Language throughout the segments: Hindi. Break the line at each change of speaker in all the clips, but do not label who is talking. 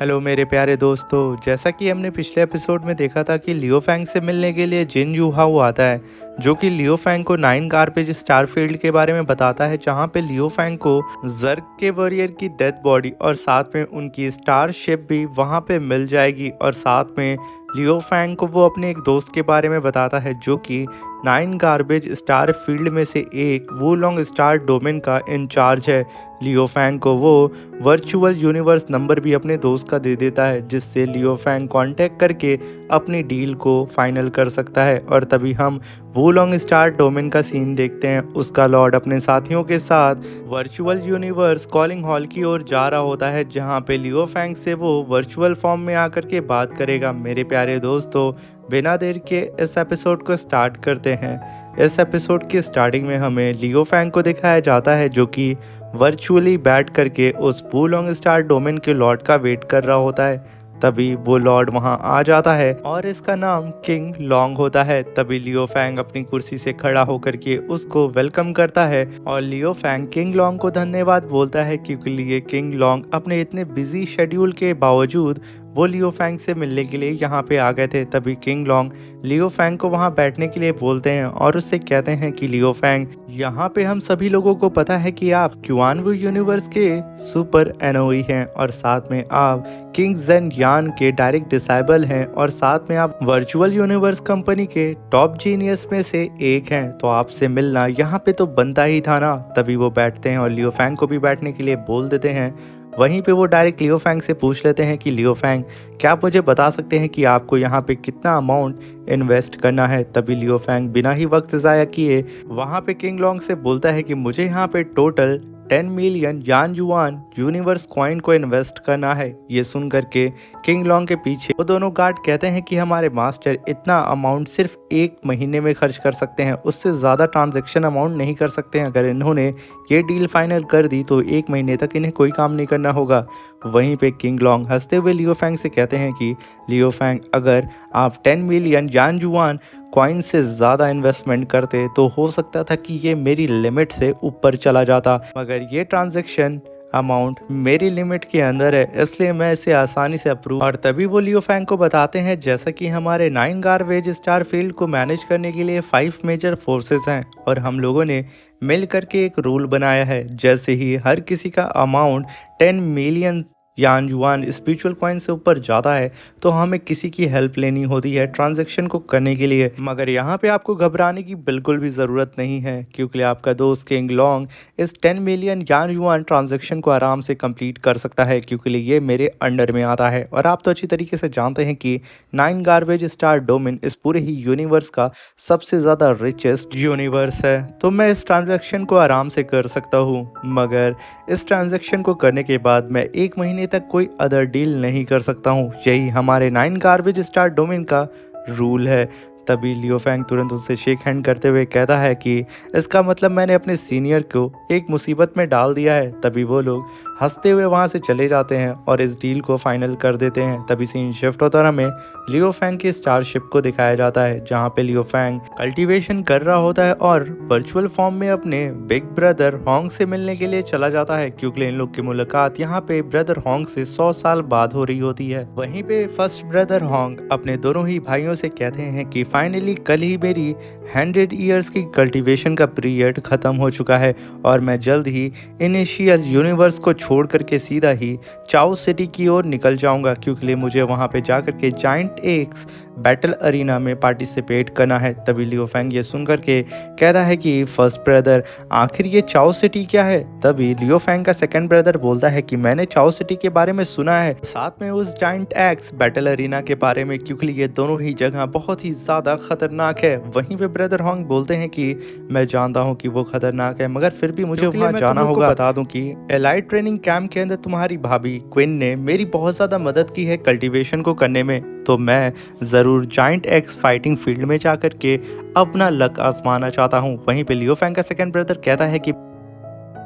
हेलो मेरे प्यारे दोस्तों, जैसा कि हमने पिछले एपिसोड में देखा था कि लियो फैंग से मिलने के लिए जिन यूहाओ आता है, जो कि लियो फैंग को 9 गार्बेज स्टारफील्ड के बारे में बताता है, जहां पे लियो फैंग को जर्ग के वॉरियर की डेथ बॉडी और साथ में उनकी स्टार शिप भी वहां पे मिल जाएगी। और साथ में लियो फैंग को वो अपने एक दोस्त के बारे में बताता है जो कि 9 गार्बेज स्टार फील्ड में से एक वुलोंग स्टार डोमेन का इंचार्ज है। लियो फैंग को वो वर्चुअल यूनिवर्स नंबर भी अपने दोस्त का दे देता है, जिससे लियो फैंग कांटेक्ट करके अपनी डील को फाइनल कर सकता है। और तभी हम वुलोंग स्टार डोमेन का सीन देखते हैं। उसका लॉर्ड अपने साथियों के साथ वर्चुअल यूनिवर्स कॉलिंग हॉल की ओर जा रहा होता है, जहां पे लियो फैंग से वो वर्चुअल फॉर्म में आकर के बात करेगा। मेरे प्यारे दोस्तों, बिना देर के इस एपिसोड को स्टार्ट करते हैं। इस एपिसोड की स्टार्टिंग में हमें लियो फैंग को दिखाया जाता है जो कि वर्चुअली बैठ करके उस वुलोंग स्टार डोमेन के लॉर्ड का वेट कर रहा होता है। तभी वो लॉर्ड वहां आ जाता है और इसका नाम किंग लॉन्ग होता है। तभी लियो फैंग अपनी कुर्सी से खड़ा होकर के उसको वेलकम करता है और लियो फैंग किंग लॉन्ग को धन्यवाद बोलता है, क्योंकि लिए किंग लॉन्ग अपने इतने बिजी शेड्यूल के बावजूद वो लियो फैंग से मिलने के लिए यहाँ पे आ गए थे। तभी किंग लॉन्ग लियो फैंग को वहाँ बैठने के लिए बोलते हैं और उससे कहते हैं कि लियो फैंग, यहाँ पे हम सभी लोगों को पता है कि आप क्वानवू यूनिवर्स के सुपर एनओई हैं और साथ में आप किंग जेन यान के डायरेक्ट डिसाइबल हैं और साथ में आप वर्चुअल यूनिवर्स कंपनी के टॉप जीनियस में से एक हैं, तो आपसे मिलना यहाँ पे तो बनता ही था ना। तभी वो बैठते हैं और लियो फैंग को भी बैठने के लिए बोल देते हैं। वहीं पे वो डायरेक्ट लियो फैंग से पूछ लेते हैं कि लियो फैंग, क्या आप मुझे बता सकते हैं कि आपको यहाँ पे कितना अमाउंट इन्वेस्ट करना है। तभी लियो फैंग बिना ही वक्त ज़ाया किए वहाँ पे किंग लॉन्ग से बोलता है कि मुझे यहाँ पे टोटल 10 मिलियन यान युआन यूनिवर्स कॉइन को इन्वेस्ट करना है। ये सुन करके किंग लॉन्ग के पीछे वो दोनों गार्ड कहते हैं कि हमारे मास्टर इतना अमाउंट सिर्फ 1 महीने में खर्च कर सकते हैं, उससे ज़्यादा ट्रांजैक्शन अमाउंट नहीं कर सकते हैं। अगर इन्होंने ये डील फाइनल कर दी तो 1 महीने तक इन्हें कोई काम नहीं करना होगा। वहीं पे किंग लॉन्ग हंसते हुए लियो फैंग से कहते हैं कि लियो फैंग, अगर आप 10 मिलियन यान युआन कॉइन से ज़्यादा इन्वेस्टमेंट करते तो हो सकता था कि ये मेरी लिमिट से ऊपर चला जाता, मगर ये ट्रांजैक्शन अमाउंट मेरी लिमिट के अंदर है, इसलिए मैं इसे आसानी से अप्रूव। और तभी वो लियो फैंग को बताते हैं जैसा कि हमारे 9 गार्बेज स्टार फील्ड को मैनेज करने के लिए 5 मेजर फोर्सेस हैं और हम लोगों ने मिल करके एक रूल बनाया है, जैसे ही हर किसी का अमाउंट 10 मिलियन यान युआन स्पिरिचुअल कॉइन से ऊपर जाता है तो हमें किसी की हेल्प लेनी होती है ट्रांजैक्शन को करने के लिए। मगर यहाँ पे आपको घबराने की बिल्कुल भी ज़रूरत नहीं है, क्योंकि आपका दोस्त किंग लॉन्ग इस 10 मिलियन यान युआन ट्रांजैक्शन को आराम से कंप्लीट कर सकता है, क्योंकि ये मेरे अंडर में आता है। और आप तो अच्छी तरीके से जानते हैं कि 9 गार्बेज स्टार डोमेन इस पूरे ही यूनिवर्स का सबसे ज़्यादा रिचेस्ट यूनिवर्स है, तो मैं इस ट्रांजैक्शन को आराम से कर सकता हूँ। मगर इस ट्रांजैक्शन को करने के बाद मैं 1 महीने तक कोई अदर डील नहीं कर सकता हूँ। यही हमारे 9 गार्बेज स्टार डोमेन का रूल है। तभी लियो फैंग तुरंत उससे शेक हैंड करते हुए कहता है कि इसका मतलब मैंने अपने सीनियर को एक मुसीबत में डाल दिया है। तभी वो लोग हंसते हुए वहाँ से चले जाते हैं और इस डील को फाइनल कर देते हैं। तभी सीन शिफ्ट होता और हमें लियो फैंग की स्टारशिप को दिखाया जाता है, जहाँ पे लियो फैंग कल्टीवेशन कर रहा होता है और वर्चुअल फॉर्म में अपने बिग ब्रदर होंग से मिलने के लिए चला जाता है, क्योंकि इन लोग की मुलाकात यहाँ पे ब्रदर होंग से 100 साल बाद हो रही होती है। वहीं पे फर्स्ट ब्रदर होंग अपने दोनों ही भाइयों से कहते हैं कि फाइनली कल ही मेरी 100 ईयर्स की कल्टीवेशन का पीरियड खत्म हो चुका है और मैं जल्द ही इनिशियल यूनिवर्स को छोड़ करके सीधा ही चाओ सिटी की ओर निकल जाऊंगा, क्योंकि मुझे वहां पे जाकर के जाइंट एक्स बैटल अरीना में पार्टिसिपेट करना है। तभी लियो फैंग ये सुन करके कहता है कि फर्स्ट ब्रदर, आखिर ये चाओ सिटी क्या है। तभी लियो फैंग का सेकंड ब्रदर बोलता है कि मैंने चाओ सिटी के बारे में सुना है, साथ में उस जाइंट एक्स बैटल अरीना के बारे में, क्योंकि ये दोनों ही जगह बहुत ही ज़्यादा खतरनाक है। वहीं पे ब्रदर होंग बोलते हैं कि मैं जानता हूँ कि वो खतरनाक है, मगर फिर भी मुझे वहाँ जाना होगा। बता दूं कि एलाइट ट्रेनिंग कैंप के अंदर तुम्हारी भाभी क्विन ने मेरी बहुत ज़्यादा मदद की है कल्टीवेशन को करने में, तो मैं ज़रूर जाइंट एक्स फाइटिंग फील्ड में जाकर के अपना लक आजमाना चाहता हूँ। वहीं पे लियो फैंग का सेकंड ब्रदर कहता है कि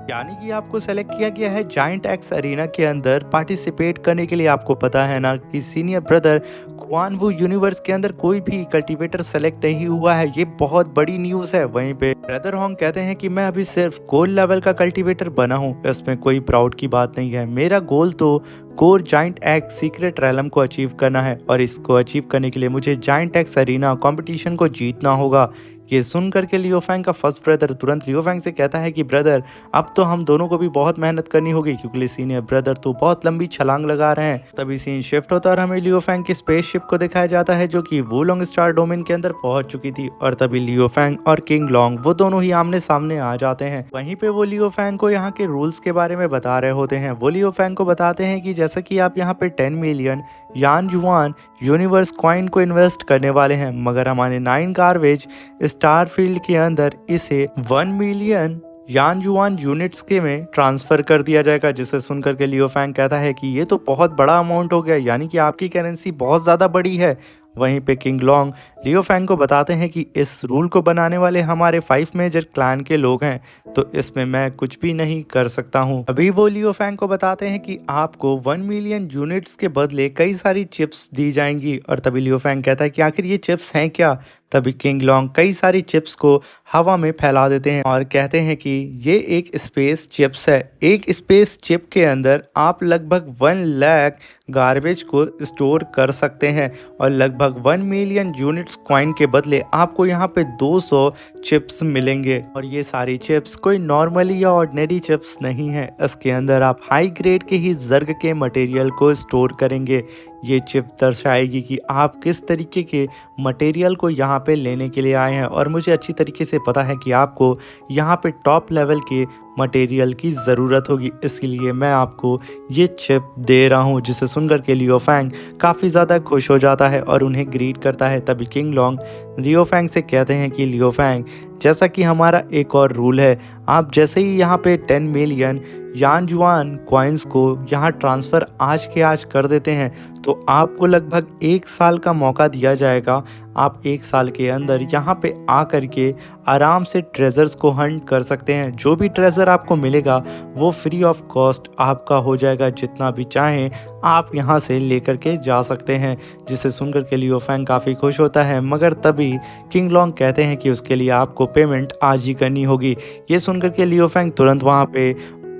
यानी कि आपको सेलेक्ट किया गया है जायंट एक्स अरीना के अंदर पार्टिसिपेट करने के लिए। आपको पता है ना कि सीनियर ब्रदर क्वान वू यूनिवर्स के अंदर कोई भी कल्टीवेटर सेलेक्ट नहीं हुआ है। ये बहुत बड़ी न्यूज़ है। वहीं पे ब्रदर होंग कहते हैं कि मैं अभी सिर्फ गोल्ड लेवल का कल्टीवेटर बना हूँ, इसमें कोई प्राउड की बात नहीं है। मेरा गोल तो core giant x secret realm को अचीव करना है और इसको अचीव करने के लिए मुझे जायंट एक्स अरीना कंपटीशन को जीतना होगा। ये सुन करके लियो फैंग का फर्स्ट ब्रदर तुरंत लियो फैंग से कहता है कि ब्रदर अब तो हम दोनों को भी बहुत मेहनत करनी होगी, क्योंकि सीनियर ब्रदर तो बहुत लंबी छलांग लगा रहे हैं। तभी सीन शिफ्ट होता है और हमें लियो फैंग की स्पेसशिप को दिखाया जाता है जो कि वुलोंग स्टार डोमेन के अंदर पहुंच चुकी थी। और तभी लियो फैंग और किंग लॉन्ग वो दोनों ही आमने सामने आ जाते हैं। वहीं पे वो लियो फैंग को यहाँ के रूल्स के बारे में बता रहे होते हैं। वो लियो फैंग को बताते हैं कि जैसा कि आप यहाँ पे 10 मिलियन यान जुआन यूनिवर्स कॉइन को इन्वेस्ट करने वाले हैं, मगर हमारे 9 गार्बेज स्टारफील्ड के अंदर इसे 1 मिलियन यान जुआन यूनिट्स के में ट्रांसफर कर दिया जाएगा। जिसे सुनकर के लियो फैंग कहता है कि ये तो बहुत बड़ा अमाउंट हो गया, यानी कि आपकी करेंसी बहुत ज़्यादा बड़ी है। वहीं पे किंग लॉन्ग लियो फैंग को बताते हैं कि इस रूल को बनाने वाले हमारे 5 मेजर क्लैन के लोग हैं, तो इसमें मैं कुछ भी नहीं कर सकता हूं। अभी वो लियो फैंग को बताते हैं कि आपको 1 मिलियन यूनिट्स के बदले कई सारी चिप्स दी जाएंगी। और तभी लियो फैंग कहता है कि आखिर ये चिप्स हैं क्या। तभी किंग लॉन्ग कई सारी चिप्स को हवा में फैला देते हैं और कहते हैं कि ये एक स्पेस चिप्स है। एक स्पेस चिप के अंदर आप लगभग 1 लाख गार्बेज को स्टोर कर सकते हैं और लगभग 1 मिलियन यूनिट्स कॉइन के बदले आपको यहाँ पे 200 चिप्स मिलेंगे। और ये सारी चिप्स कोई नॉर्मली या ऑर्डिनरी चिप्स नहीं है, इसके अंदर आप हाई ग्रेड के ही जर्ग के मटेरियल को स्टोर करेंगे। ये चिप दर्शाएगी कि आप किस तरीके के मटेरियल को यहाँ पे लेने के लिए आए हैं। और मुझे अच्छी तरीके से पता है कि आपको यहाँ पे टॉप लेवल के मटेरियल की ज़रूरत होगी, इसलिए मैं आपको ये चिप दे रहा हूँ। जिसे सुनकर के लियो फैंग काफ़ी ज़्यादा खुश हो जाता है और उन्हें ग्रीट करता है। तभी किंग लॉन्ग लियो फैंग से कहते हैं कि लियो फैंग, जैसा कि हमारा एक और रूल है, आप जैसे ही यहाँ पे 10 मिलियन यान जुआन कॉइन्स को यहाँ ट्रांसफ़र आज के आज कर देते हैं तो आपको लगभग 1 साल का मौका दिया जाएगा। आप 1 साल के अंदर यहाँ पे आ कर के आराम से ट्रेजर्स को हंट कर सकते हैं। जो भी ट्रेजर आपको मिलेगा वो फ्री ऑफ कॉस्ट आपका हो जाएगा, जितना भी चाहें आप यहाँ से लेकर के जा सकते हैं। जिसे सुनकर के लियो फैंग काफ़ी खुश होता है, मगर तभी किंग लॉन्ग कहते हैं कि उसके लिए आपको पेमेंट आज ही करनी होगी। ये सुनकर के लियो फैंग तुरंत वहाँ पे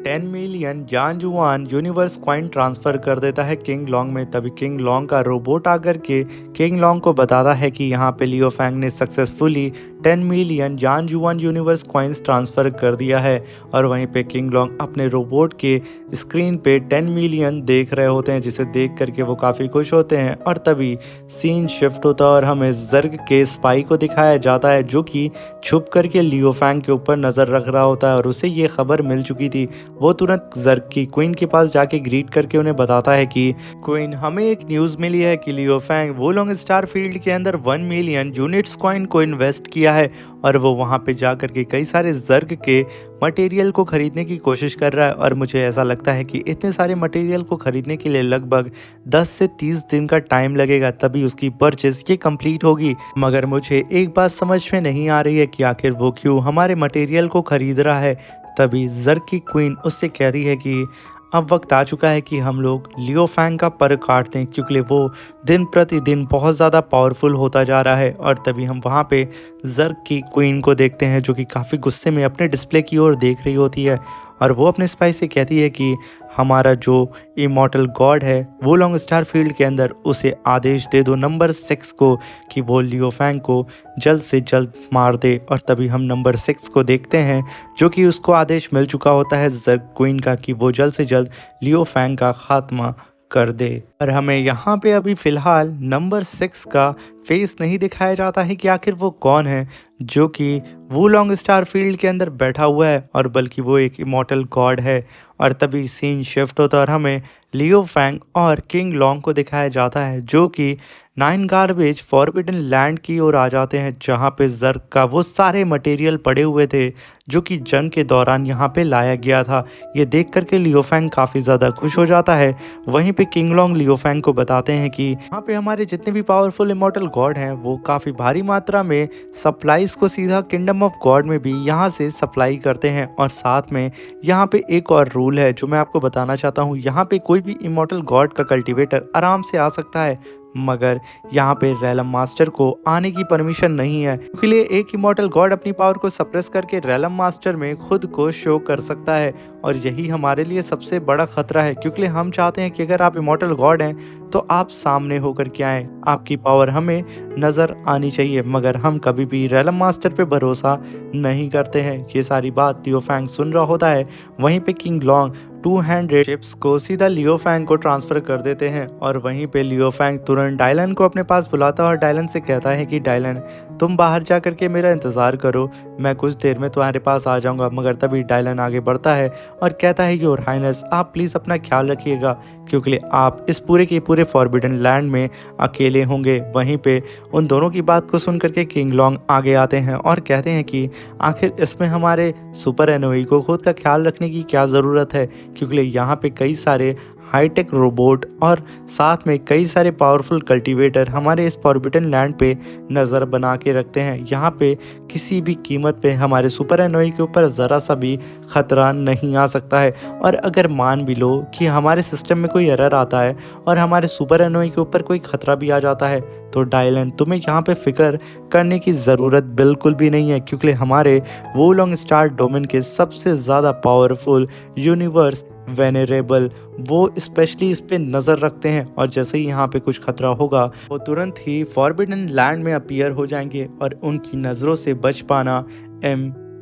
10 मिलियन यान जुआन यूनिवर्स कॉइन ट्रांसफ़र कर देता है किंग लॉन्ग में। तभी किंग लॉन्ग का रोबोट आकर के किंग लॉन्ग को बताता है कि यहाँ पे लियो फैंग ने सक्सेसफुली 10 मिलियन यान जुआन यूनिवर्स कॉइन्स ट्रांसफ़र कर दिया है। और वहीं पे किंग लॉन्ग अपने रोबोट के स्क्रीन पे 10 मिलियन देख रहे होते हैं, जिसे देख करके वो काफ़ी खुश होते हैं। और तभी सीन शिफ्ट होता है और हमें जर्ग के स्पाई को दिखाया जाता है जो कि छुप करके लियो फैंग के ऊपर नज़र रख रहा होता है और उसे ये खबर मिल चुकी थी। वो तुरंत जर्ग की क्वीन के पास जाके ग्रीट करके उन्हें बताता है कि क्वीन, हमें एक न्यूज़ मिली है कि लियो फैंग वुलोंग स्टार फील्ड के अंदर 1 मिलियन यूनिट्स कॉइन को इन्वेस्ट किया है और वो वहाँ पे जा करके कई सारे जर्ग के मटेरियल को ख़रीदने की कोशिश कर रहा है। और मुझे ऐसा लगता है कि इतने सारे मटेरियल को ख़रीदने के लिए लगभग 10 से 30 दिन का टाइम लगेगा, तभी उसकी परचेस ये कंप्लीट होगी। मगर मुझे एक बात समझ में नहीं आ रही है कि आखिर वो क्यों हमारे मटेरियल को ख़रीद रहा है। तभी जर्ग की क्वीन उससे कहती है कि अब वक्त आ चुका है कि हम लोग लियो फैंग का पर काटते हैं, क्योंकि वो दिन प्रतिदिन बहुत ज़्यादा पावरफुल होता जा रहा है। और तभी हम वहाँ पे जर्ग की क्वीन को देखते हैं जो कि काफ़ी गुस्से में अपने डिस्प्ले की ओर देख रही होती है और वो अपने स्पाई से कहती है कि हमारा जो इमॉर्टल गॉड है वुलोंग स्टार फील्ड के अंदर उसे आदेश दे दो नंबर 6 को कि वो लियो फैंग को जल्द से जल्द मार दे। और तभी हम नंबर 6 को देखते हैं जो कि उसको आदेश मिल चुका होता है जर्ग क्वीन का कि वो जल्द से जल्द लियो फैंग का खात्मा कर दे। और हमें यहाँ पे अभी फ़िलहाल नंबर 6 का फेस नहीं दिखाया जाता है कि आखिर वो कौन है जो कि वुलोंग स्टार फील्ड के अंदर बैठा हुआ है, और बल्कि वो एक इमॉर्टल गॉड है। और तभी सीन शिफ्ट होता है और हमें लियो फैंग और किंग लॉन्ग को दिखाया जाता है जो कि 9 गार्बेज फॉरबिडन लैंड की ओर आ जाते हैं, जहाँ पे जर्ग का वो सारे मटेरियल पड़े हुए थे जो कि जंग के दौरान यहाँ पे लाया गया था। ये देख करके लियो फैंग काफ़ी ज़्यादा खुश हो जाता है। वहीं पे किंग लॉन्ग लियो फैंग को बताते हैं कि यहाँ पे हमारे जितने भी पावरफुल इमॉर्टल गॉड हैं वो काफ़ी भारी मात्रा में सप्लाईज को सीधा किंगडम ऑफ गॉड में भी यहाँ से सप्लाई करते हैं। और साथ में यहाँ पे एक और रूल है जो मैं आपको बताना चाहता हूँ। यहाँ पे कोई भी इमॉर्टल गॉड का कल्टीवेटर आराम से आ सकता है, मगर यहाँ पे रैलम मास्टर को आने की परमिशन नहीं है, क्योंकि लिए एक इमॉर्टल गॉड अपनी पावर को सप्रेस करके रैलम मास्टर में खुद को शो कर सकता है। और यही हमारे लिए सबसे बड़ा खतरा है, क्योंकि हम चाहते हैं कि अगर आप इमॉर्टल गॉड हैं तो आप सामने होकर के आएँ, आपकी पावर हमें नज़र आनी चाहिए, मगर हम कभी भी रैलम मास्टर पे भरोसा नहीं करते हैं। ये सारी बात लियो फैंग सुन रहा होता है। वहीं पे किंग लॉन्ग 200 चिप्स को सीधा लियो फैंग को ट्रांसफ़र कर देते हैं और वहीं पे लियो फैंग तुरंत डायलन को अपने पास बुलाता है और डायलन से कहता है कि डायलन, तुम बाहर जा कर के मेरा इंतज़ार करो, मैं कुछ देर में तुम्हारे पास आ जाऊंगा। मगर तभी डायलन आगे बढ़ता है और कहता है योर हाइनेस, आप प्लीज़ अपना ख्याल रखिएगा, क्योंकि आप इस पूरे के पूरे फॉरबिडन लैंड में अकेले होंगे। वहीं पे उन दोनों की बात को सुन करके किंग लॉन्ग आगे आते हैं और कहते हैं कि आखिर इसमें हमारे सुपर एनोई को खुद का ख्याल रखने की क्या ज़रूरत है, क्योंकि यहाँ पे कई सारे हाईटेक रोबोट और साथ में कई सारे पावरफुल कल्टीवेटर हमारे इस फॉरबिडन लैंड पे नज़र बना के रखते हैं। यहाँ पे किसी भी कीमत पे हमारे सुपर एनोई के ऊपर ज़रा सा भी ख़तरा नहीं आ सकता है। और अगर मान भी लो कि हमारे सिस्टम में कोई एरर आता है और हमारे सुपर एनोई के ऊपर कोई ख़तरा भी आ जाता है, तो डायलन तुम्हें यहाँ पे फ़िक्र करने की ज़रूरत बिल्कुल भी नहीं है, क्योंकि हमारे वोलोंग स्टार डोमेन के सबसे ज़्यादा पावरफुल यूनिवर्स वेनेरेबल वो स्पेशली इस पे नज़र रखते हैं। और जैसे ही यहाँ पे कुछ खतरा होगा वो तुरंत ही फॉरबिडन लैंड में अपीयर हो जाएंगे और उनकी नज़रों से बच पाना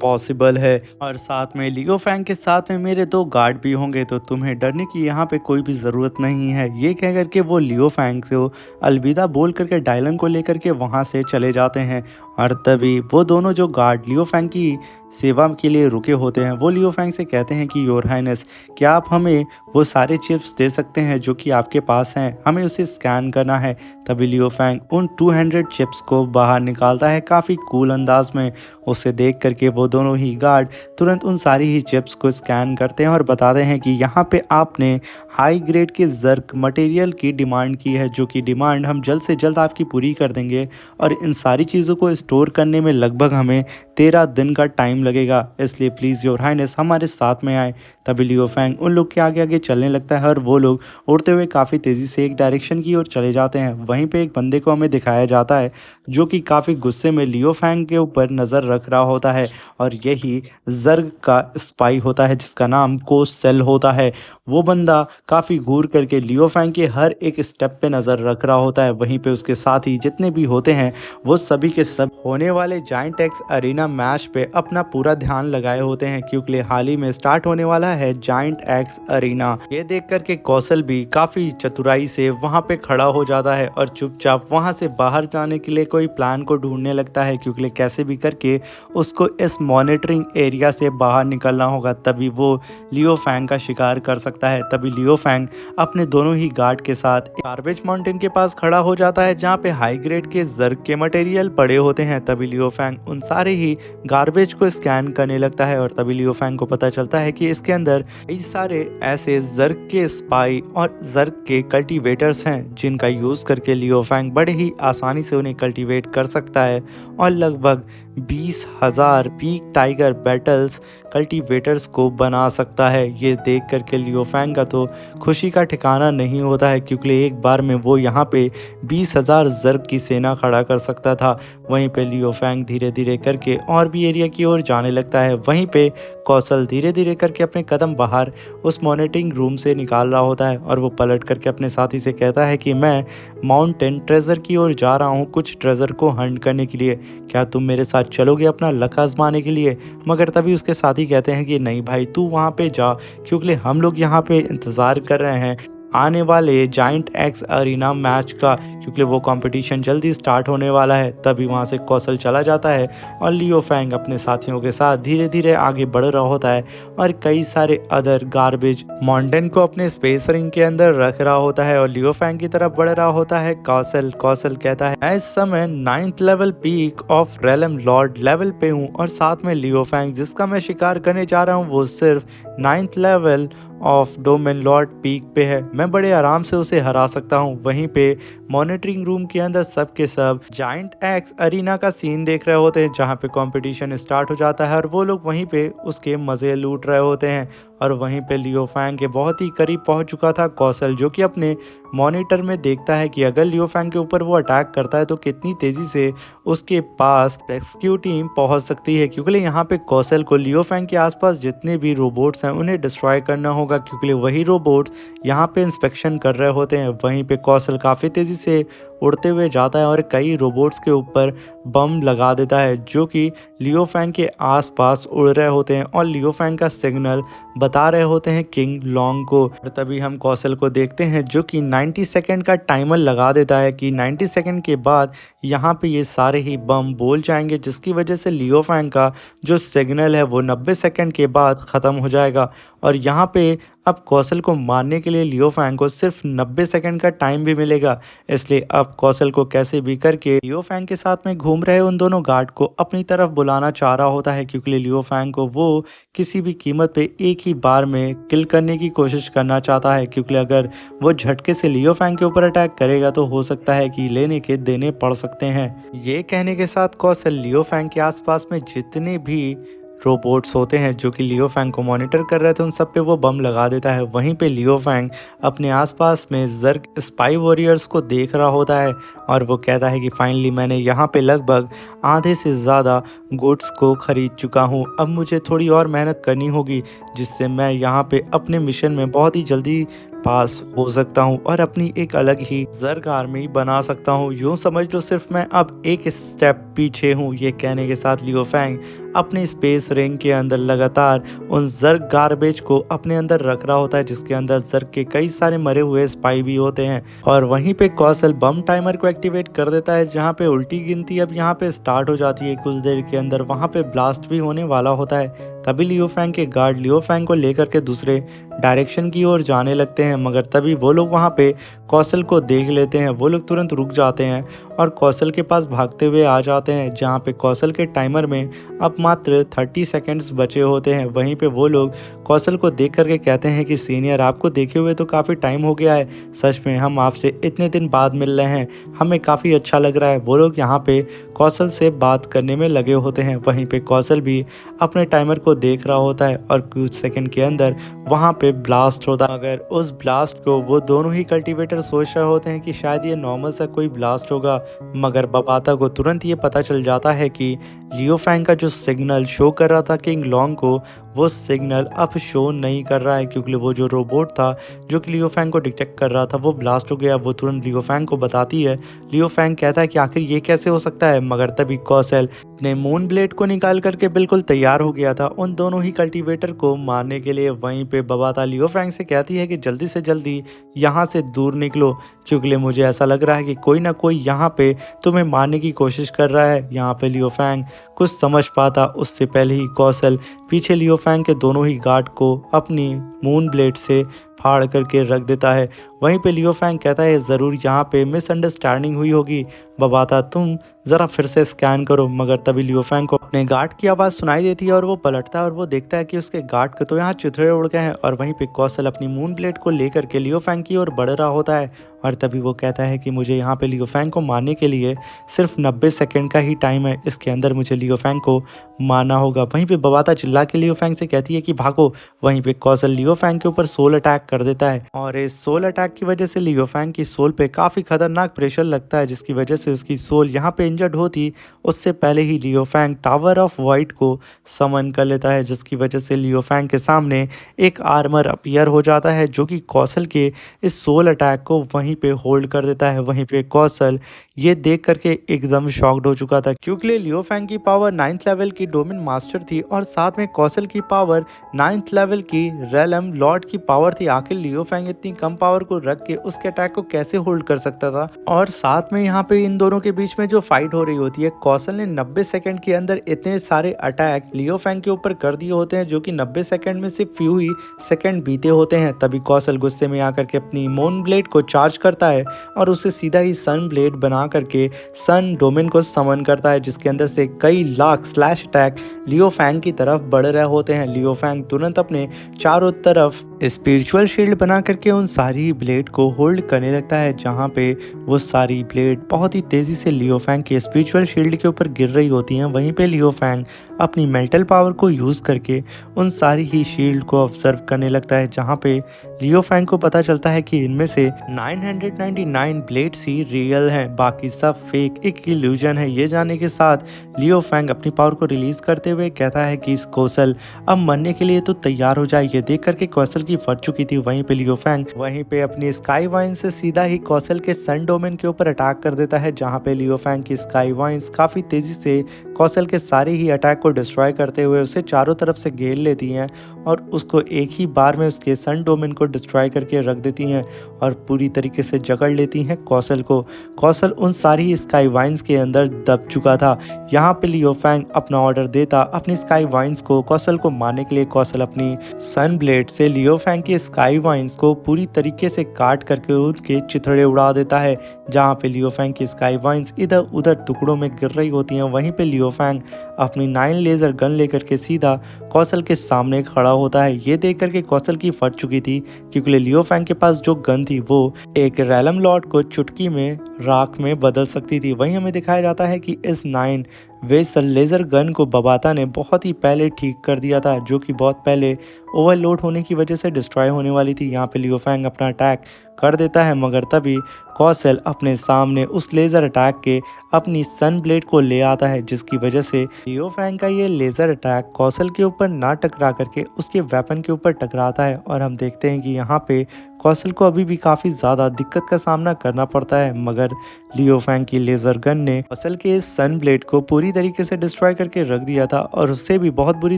पॉसिबल है। और साथ में लियो फैंग के साथ में मेरे 2 गार्ड भी होंगे, तो तुम्हें डरने की यहाँ पे कोई भी ज़रूरत नहीं है। ये कह करके वो लियो फैंग को अलविदा बोल करके डायलन को लेकर के वहाँ से चले जाते हैं। और तभी वो दोनों जो गार्ड लियो फैंग की सेवा के लिए रुके होते हैं वो लियो फैंग से कहते हैं कि योर हाइनेस, क्या आप हमें वो सारे चिप्स दे सकते हैं जो कि आपके पास हैं, हमें उसे स्कैन करना है। तभी लियो फैंग उन 200 चिप्स को बाहर निकालता है काफ़ी कूल अंदाज में। उसे देख करके वो दोनों ही गार्ड तुरंत उन सारी ही चिप्स को स्कैन करते हैं और बताते हैं कि यहाँ पे आपने हाई ग्रेड के जर्क मटेरियल की डिमांड की है, जो कि डिमांड हम जल्द से जल्द आपकी पूरी कर देंगे। और इन सारी चीज़ों को स्टोर करने में लगभग हमें 13 दिन का टाइम लगेगा, इसलिए प्लीज़ योर हाइनेस हमारे साथ में आए। तभी लियो फैंग उन लोग के आगे आगे चलने लगता है और वो लोग उड़ते हुए काफ़ी तेज़ी से एक डायरेक्शन की ओर चले जाते हैं। वहीं पे एक बंदे को हमें दिखाया जाता है जो कि काफ़ी गुस्से में लियो फैंग के ऊपर नज़र रख रहा होता है, और यही जर्ग का स्पाई होता है जिसका नाम कोसेल होता है। वो बंदा काफ़ी घूर करके लियो फैंग के हर एक स्टेप पे नज़र रख रहा होता है। वहीं पे उसके साथ ही जितने भी होते हैं वो सभी के सब होने वाले जायंट एक्स अरीना मैच पे अपना पूरा ध्यान लगाए होते हैं, क्योंकि हाल ही में स्टार्ट होने वाला है जायंट एक्स अरीना। ये देख करके कौशल भी काफ़ी चतुराई से वहाँ पे खड़ा हो जाता है और चुपचाप वहाँ से बाहर जाने के लिए कोई प्लान को ढूंढने लगता है, क्योंकि कैसे भी करके उसको इस मॉनिटरिंग एरिया से बाहर निकलना होगा, तभी वो लियो फैंग का शिकार कर सकता है। तभी लियो फैंग अपने दोनों ही गार्ड के साथ गार्बेज माउंटेन के पास खड़ा हो जाता है, जहाँ पे हाई ग्रेड के जर्ग के मटेरियल पड़े होते हैं। तभी लियो फैंग उन सारे ही गार्बेज को स्कैन करने लगता है और तभी लियो फैंग को पता चलता है कि इसके अंदर कई सारे ऐसे जर्ग के स्पाई और जर्ग के कल्टीवेटर्स हैं जिनका यूज़ करके लियो फैंग बड़े ही आसानी से उन्हें कल्टीवेट कर सकता है और लगभग 20,000 पीक टाइगर बैटल्स कल्टीवेटर्स को बना सकता है। ये देख करके लियो फैंग का तो खुशी का ठिकाना नहीं होता है, क्योंकि एक बार में वो यहाँ पे 20,000 जर्ग की सेना खड़ा कर सकता था। वहीं पे लियो फैंग धीरे धीरे करके और भी एरिया की ओर जाने लगता है। वहीं पे कौशल धीरे धीरे करके अपने कदम बाहर उस मॉनिटरिंग रूम से निकाल रहा होता है और वो पलट करके अपने साथी से कहता है कि मैं माउंटेन ट्रेजर की ओर जा रहा हूँ कुछ ट्रेजर को हंट करने के लिए, क्या तुम मेरे साथ चलोगे अपना लक आजमाने के लिए। मगर तभी उसके साथी कहते हैं कि नहीं भाई, तू वहाँ पे जा, क्योंकि हम लोग यहाँ पे इंतज़ार कर रहे हैं आने वाले जायंट एक्स अरीना मैच का, क्योंकि वो कंपटीशन जल्दी स्टार्ट होने वाला है। तभी वहाँ से कौशल चला जाता है और लियो फैंग अपने साथियों के साथ धीरे धीरे आगे बढ़ रहा होता है और कई सारे अदर गार्बेज माउंटेन को अपने स्पेस रिंग के अंदर रख रहा होता है और लियो फैंग की तरफ बढ़ रहा होता है कौशल। कौशल कहता है मैं इस समय 9th level peak of realm lord level पे हूँ और साथ में लियो फैंग जिसका मैं शिकार करने जा रहा हूँ वो सिर्फ 9th level of domain Lord peak पे है, मैं बड़े आराम से उसे हरा सकता हूँ। वहीं पे मॉनिटरिंग रूम के अंदर सब के सब जाइंट एक्स अरीना का सीन देख रहे होते हैं जहाँ पे कंपटीशन स्टार्ट हो जाता है और वो लोग वहीं पे उसके मज़े लूट रहे होते हैं। और वहीं पे लियो फैंग के बहुत ही करीब पहुंच चुका था कौशल, जो कि अपने मॉनिटर में देखता है कि अगर लियो फैंग के ऊपर वो अटैक करता है तो कितनी तेज़ी से उसके पास रेस्क्यू टीम पहुंच सकती है। क्योंकि यहाँ पे कौशल को लियो फैंग के आसपास जितने भी रोबोट्स हैं उन्हें डिस्ट्रॉय करना होगा, क्योंकि वही रोबोट्स यहाँ पे इंस्पेक्शन कर रहे होते हैं। वहीं पे कौशल काफ़ी तेज़ी से उड़ते हुए जाता है और कई रोबोट्स के ऊपर बम लगा देता है जो कि लियो फैंग के आसपास उड़ रहे होते हैं और लियो फैंग का सिग्नल बता रहे होते हैं किंग लॉन्ग को। और तभी हम कौशल को देखते हैं जो कि 90 सेकंड का टाइमर लगा देता है कि 90 सेकंड के बाद यहाँ पे ये सारे ही बम बोल जाएंगे, जिसकी वजह से लियो फैंग का जो सिग्नल है वो 90 सेकंड के बाद ख़त्म हो जाएगा। और यहाँ पे अब कौशल को मारने के लिए लियो फैंग को सिर्फ 90 सेकंड का टाइम भी मिलेगा। इसलिए अब कौशल को कैसे भी करके लियो फैंग के साथ में घूम रहे उन दोनों गार्ड को अपनी तरफ बुलाना चाह रहा होता है, क्योंकि लियो फैंग को वो किसी भी कीमत पे एक ही बार में किल करने की कोशिश करना चाहता है। क्योंकि अगर वो झटके से लियो फैंग के ऊपर अटैक करेगा तो हो सकता है कि लेने के देने पड़ सकते हैं। ये कहने के साथ कौशल लियो फैंग के आसपास में जितने भी रोबोट्स होते हैं जो कि लियो फैंग को मॉनिटर कर रहे थे उन सब पे वो बम लगा देता है। वहीं पे लियो फैंग अपने आसपास में जर्ग स्पाई वॉरियर्स को देख रहा होता है और वो कहता है कि फाइनली मैंने यहाँ पे लगभग आधे से ज़्यादा गुड्स को ख़रीद चुका हूँ। अब मुझे थोड़ी और मेहनत करनी होगी जिससे मैं यहाँ पे अपने मिशन में बहुत ही जल्दी पास हो सकता हूँ और अपनी एक अलग ही जर्ग आर्मी बना सकता हूँ। यूँ समझ लो सिर्फ मैं अब एक स्टेप पीछे हूँ। ये कहने के साथ लियो फैंग अपने स्पेस रिंग के अंदर लगातार उन जर्ग गार्बेज को अपने अंदर रख रहा होता है, जिसके अंदर जर्ग के कई सारे मरे हुए स्पाई भी होते हैं। और वहीं पे कौशल बम टाइमर को एक्टिवेट कर देता है, जहाँ पे उल्टी गिनती अब यहाँ पे स्टार्ट हो जाती है कुछ देर के अंदर। वहाँ पे ब्लास्ट भी होने वाला होता है। तभी लियो फैंग के गार्ड लियो फैंग को लेकर के दूसरे डायरेक्शन की ओर जाने लगते हैं, मगर तभी वो लोग वहाँ पे कौशल को देख लेते हैं। वो लोग तुरंत रुक जाते हैं और कौशल के पास भागते हुए आ जाते हैं, जहाँ पे कौशल के टाइमर में अब मात्र 30 सेकंड्स बचे होते हैं। वहीं पे वो लोग कौशल को देख करके कहते हैं कि सीनियर, आपको देखे हुए तो काफ़ी टाइम हो गया है, सच में हम आपसे इतने दिन बाद मिल रहे हैं, हमें काफ़ी अच्छा लग रहा है। वो लोग यहाँ पे कौशल से बात करने में लगे होते हैं। वहीं पे कौशल भी अपने टाइमर को देख रहा होता है और कुछ सेकंड के अंदर वहाँ पे ब्लास्ट होता है। मगर उस ब्लास्ट को वो दोनों ही कल्टीवेटर सोच रहे होते हैं कि शायद ये नॉर्मल सा कोई ब्लास्ट होगा, मगर बबाता को तुरंत ये पता चल जाता है कि लियो फैंग का जो सिग्नल शो कर रहा था किंग लॉन्ग को, वो सिग्नल अब शो नहीं कर रहा है, क्योंकि वो जो रोबोट था जो कि लियो फैंग को डिटेक्ट कर रहा था वो ब्लास्ट हो गया। वो तुरंत लियो फैंग को बताती है। लियो फैंग कहता है कि आखिर ये कैसे हो सकता है, मगर तभी कौशल ने मून ब्लेड को निकाल करके बिल्कुल तैयार हो गया था उन दोनों ही कल्टीवेटर को मारने के लिए। वहीं पे बबाता लियो फैंग से कहती है कि जल्दी से जल्दी यहाँ से दूर निकलो, क्योंकि मुझे ऐसा लग रहा है कि कोई ना कोई यहाँ पे तुम्हें मारने की कोशिश कर रहा है। यहाँ पे लियो फैंग कुछ समझ पाता उससे पहले ही कौशल पीछे लियो फैंग के दोनों ही गार्ड को अपनी मून ब्लेड से फाड़ करके रख देता है। वहीं पे लियो फैंग कहता है ज़रूर यहाँ पे मिसअंडरस्टैंडिंग हुई होगी, बबाता तुम ज़रा फिर से स्कैन करो। मगर तभी लियो फैंग को अपने गार्ड की आवाज़ सुनाई देती है और वो पलटता है और वो देखता है कि उसके गार्ड के तो यहाँ चिथड़े उड़ गए हैं। और वहीं पे कौशल अपनी मून ब्लेड को लेकर के लियो फैंग की ओर बढ़ रहा होता है और तभी वो कहता है कि मुझे यहाँ पे लियो फैंग को मारने के लिए सिर्फ 90 सेकंड का ही टाइम है, इसके अंदर मुझे लियो फैंग को मारना होगा। वहीं पे बबाता चिल्ला के लियो फैंग से कहती है कि भागो। वहीं पे कौशल लियो फैंग के ऊपर सोल अटैक कर देता है और इस सोल अटैक की वजह से लियो फैंग की सोल पे काफ़ी खतरनाक प्रेशर लगता है, जिसकी वजह से उसकी सोल यहाँ पे इंजर्ड होती उससे पहले ही लियो फैंग टावर ऑफ वाइट को समन कर लेता है, जिसकी वजह से लियो फैंग के सामने एक आर्मर अपीयर हो जाता है जो कि कौशल के इस सोल अटैक को वहीं पे होल्ड कर देता है। वहीं पे कौशल ये देख करके एकदम शॉक्ड हो चुका था, क्योंकि लियो फैंग की पावर 9th लेवल की डोमेन मास्टर थी और साथ में कौशल की पावर 9th लेवल की रेलम लॉर्ड की पावर थी। आखिर लियो फैंग इतनी कम पावर को रख के उसके अटैक को कैसे होल्ड कर सकता था। और साथ में यहाँ पे इन दोनों के बीच में जो फाइट हो रही होती है, कौशल ने 90 सेकंड के अंदर इतने सारे अटैक लियो फैंग के ऊपर कर दिए होते हैं जो कि 90 सेकंड में सिर्फ फ्यू ही सेकंड बीते होते हैं। तभी कौशल गुस्से में आकर के अपनी मून ब्लेड को चार्ज करता है और उसे सीधा ही सन ब्लेड बना करके सन डोमेन को समन करता है, जिसके अंदर से कई लाख स्लैश अटैक लियो फैंग की तरफ बढ़ रहे होते हैं। लियो फैंग तुरंत अपने चारों तरफ स्पिरिचुअल शील्ड बना करके उन सारी ब्लेड को होल्ड करने लगता है, जहाँ पे वो सारी ब्लेड बहुत ही तेज़ी से लियो फैंग के स्पिरिचुअल शील्ड के ऊपर गिर रही होती हैं। वहीं पे लियो फैंग अपनी मेंटल पावर को यूज़ करके उन सारी ही शील्ड को ऑब्जर्व करने लगता है, जहाँ पे लियो फैंग को पता चलता है कि इनमें से 999 ब्लेड्स ही रियल हैं, बाकी सब फेक, एक इल्यूजन है। ये जानने के साथ लियो फैंग अपनी पावर को रिलीज़ करते हुए कहता है कि इस कौशल अब मरने के लिए तो तैयार हो जाए। ये देख करके कौशल की फट चुकी थी। वहीं पे लियो फैंग वहीं पे अपनी स्काई वाइन से सीधा ही कौशल के सन डोमेन के ऊपर अटैक कर देता है, जहां पे लियो फैंग की स्काई वाइन्स काफी तेजी से कौशल के सारे ही अटैक को डिस्ट्रॉय करते हुए उसे चारों तरफ से घेर लेती हैं और उसको एक ही बार में उसके सन डोमेन को डिस्ट्रॉय करके रख देती हैं और पूरी तरीके से जकड़ लेती हैं कौशल को। कौशल उन सारी स्काई वाइन्स के अंदर दब चुका था। यहाँ पे लियो फैंग अपना ऑर्डर देता अपनी स्काई वाइन्स को कौशल को मारने के लिए। कौशल अपनी सन ब्लेड से लियो फैंग की स्काई वाइन्स को पूरी तरीके से काट करके उनके चिथड़े उड़ा देता है, जहाँ पे लियो फैंग की स्काई वाइन्स इधर उधर टुकड़ों में गिर रही होती हैं। वहीं पे लियो फैंग अपनी 9 लेजर गन लेकर के सीधा कौशल के सामने खड़ा होता है। ये देख करके कौशल की फट चुकी थी, क्योंकि लियो फैंग के पास जो गन थी वो एक रैलम लॉर्ड को चुटकी में राख में बदल सकती थी। वहीं हमें दिखाया जाता है कि इस 9 वेसल लेज़र गन को बबाता ने बहुत ही पहले ठीक कर दिया था, जो कि बहुत पहले ओवरलोड होने की वजह से डिस्ट्रॉय होने वाली थी। यहाँ पे लियो फैंग अपना अटैक कर देता है, मगर तभी कौशल अपने सामने उस लेज़र अटैक के अपनी सन ब्लेड को ले आता है, जिसकी वजह से लियो फैंग का ये लेज़र अटैक कौशल के ऊपर ना टकरा करके उसके वेपन के ऊपर टकराता है। और हम देखते हैं कि यहाँ पे कौशल को अभी भी काफ़ी ज़्यादा दिक्कत का सामना करना पड़ता है, मगर लियो फैंग की लेज़र गन ने कौशल के इस सन ब्लेड को पूरी तरीके से डिस्ट्रॉय करके रख दिया था और उससे भी बहुत बुरी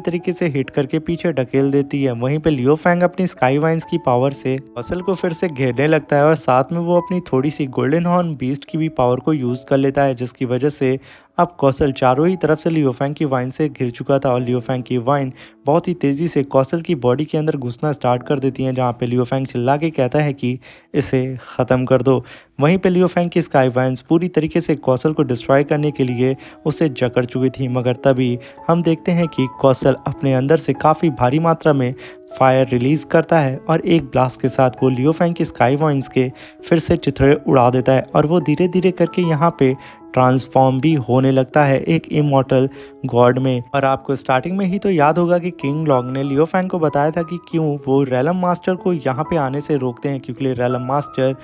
तरीके से हिट करके पीछे ढकेल देती है। वहीं पे लियो फैंग अपनी स्काई वाइन्स की पावर से कौशल को फिर से घेरने लगता है और साथ में वो अपनी थोड़ी सी गोल्डन हॉर्न बीस्ट की भी पावर को यूज़ कर लेता है, जिसकी वजह से अब कौशल चारों ही तरफ से लियो फैंग की वाइन से घिर चुका था और लियो फैंग की वाइन बहुत ही तेज़ी से कौशल की बॉडी के अंदर घुसना स्टार्ट कर देती हैं, जहाँ पे लियो फैंग चिल्ला के कहता है कि इसे ख़त्म कर दो। वहीं पे लियो फैंग की स्काई वाइन्स पूरी तरीके से कौशल को डिस्ट्रॉय करने के लिए उसे जकड़ चुकी थी, मगर तभी हम देखते हैं कि कौशल अपने अंदर से काफ़ी भारी मात्रा में फायर रिलीज़ करता है और एक ब्लास्ट के साथ वो लियो फैंग की स्काई वाइन्स के फिर से चिथड़े उड़ा देता है और वो धीरे धीरे करके यहाँ पे ट्रांसफॉर्म भी होने लगता है एक इमॉर्टल गॉड में। और आपको स्टार्टिंग में ही तो याद होगा कि किंग लॉन्ग ने लियो फैंग को बताया था कि क्यों वो रैलम मास्टर को यहाँ पे आने से रोकते हैं, क्योंकि रैलम मास्टर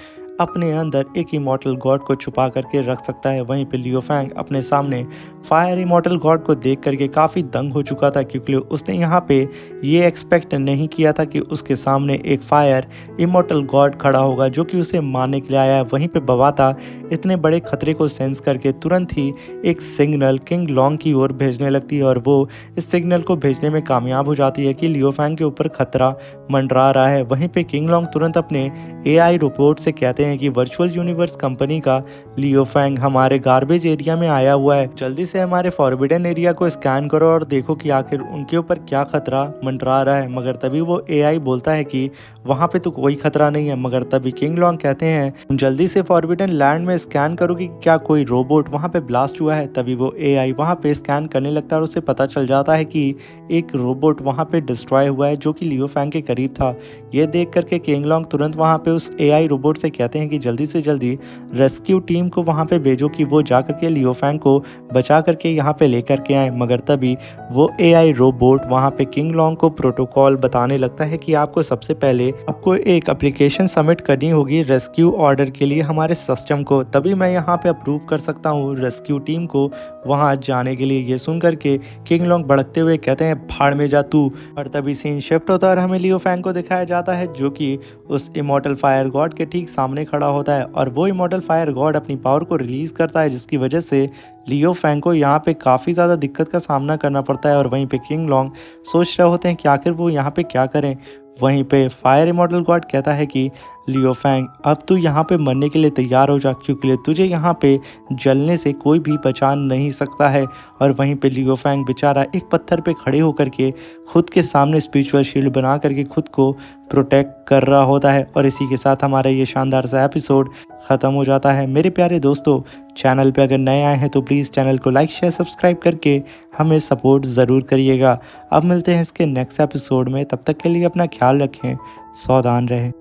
अपने अंदर एक इमॉर्टल गॉड को छुपा करके रख सकता है। वहीं पे लियो फैंग अपने सामने फायर इमॉर्टल गॉड को देख करके काफ़ी दंग हो चुका था, क्योंकि उसने यहाँ पे ये एक्सपेक्ट नहीं किया था कि उसके सामने एक फायर इमॉर्टल गॉड खड़ा होगा जो कि उसे मारने के लिए आया है। वहीं पे बबाता इतने बड़े खतरे को सेंस करके तुरंत ही एक सिग्नल किंग लॉन्ग की ओर भेजने लगती है और वो इस सिग्नल को भेजने में कामयाब हो जाती है कि लियो फैंग के ऊपर खतरा मंडरा रहा है। वहीं पे किंग लॉन्ग तुरंत अपने AI रोबोट से कहते हैं कि वर्चुअल यूनिवर्स कंपनी का लियो फैंग हमारे गार्बेज एरिया में आया हुआ है, जल्दी से हमारे फॉरबिडन एरिया को स्कैन करो और देखो कि आखिर उनके ऊपर क्या खतरा मंडरा रहा है। मगर तभी वो AI बोलता है कि वहाँ पे तो कोई खतरा नहीं है। मगर तभी किंग लॉन्ग कहते हैं जल्दी से फॉरबिडन लैंड में स्कैन करो कि क्या कोई रोबोट वहाँ पे ब्लास्ट हुआ है। तभी वो AI वहाँ पे स्कैन करने लगता है और उसे पता चल जाता है कि एक रोबोट वहाँ पे डिस्ट्रॉय हुआ है जो कि लियो फैंग के करीब था। ये देख करके किंग लॉन्ग तुरंत वहाँ पे उस AI रोबोट से कहते हैं कि जल्दी से जल्दी रेस्क्यू टीम को वहाँ पे भेजो कि वो जा करके लियो फैंग को बचा करके यहाँ पे लेकर के आए। मगर तभी वो AI रोबोट वहाँ पे किंग लॉन्ग को प्रोटोकॉल बताने लगता है कि आपको सबसे पहले आपको एक एप्लीकेशन सबमिट करनी होगी रेस्क्यू ऑर्डर के लिए हमारे सिस्टम को, तभी मैं यहाँ पे अप्रूव कर सकता हूँ रेस्क्यू टीम को वहाँ जाने के लिए। ये सुन करके किंग लॉन्ग भड़कते हुए कहते हैं भाड़ में जा तू। और तभी सीन शिफ्ट होता है और हमें लियो फैंग को दिखाया जाता है जो कि उस इमॉर्टल फायर गॉड के ठीक सामने खड़ा होता है और वो इमॉर्टल फायर गॉड अपनी पावर को रिलीज करता है, जिसकी वजह से लियो फैंग को यहाँ पे काफ़ी ज़्यादा दिक्कत का सामना करना पड़ता है। और वहीं पे किंग लॉन्ग सोच रहे होते हैं कि आखिर वो यहाँ पे क्या करें। वहीं पे फायर इमॉर्टल गॉड कहता है कि लियो फैंग अब तू यहाँ पे मरने के लिए तैयार हो जा, क्योंकि तुझे यहाँ पे जलने से कोई भी बचा नहीं सकता है। और वहीं पे लियो फैंग बेचारा एक पत्थर पे खड़े होकर के खुद के सामने स्पिरिचुअल शील्ड बना करके खुद को प्रोटेक्ट कर रहा होता है। और इसी के साथ हमारा ये शानदार सा एपिसोड ख़त्म हो जाता है। मेरे प्यारे दोस्तों, चैनल पे अगर नए आए हैं तो प्लीज़ चैनल को लाइक शेयर सब्सक्राइब करके हमें सपोर्ट ज़रूर करिएगा। अब मिलते हैं इसके नेक्स्ट एपिसोड में, तब तक के लिए अपना ख्याल रखें, सावधान रहें।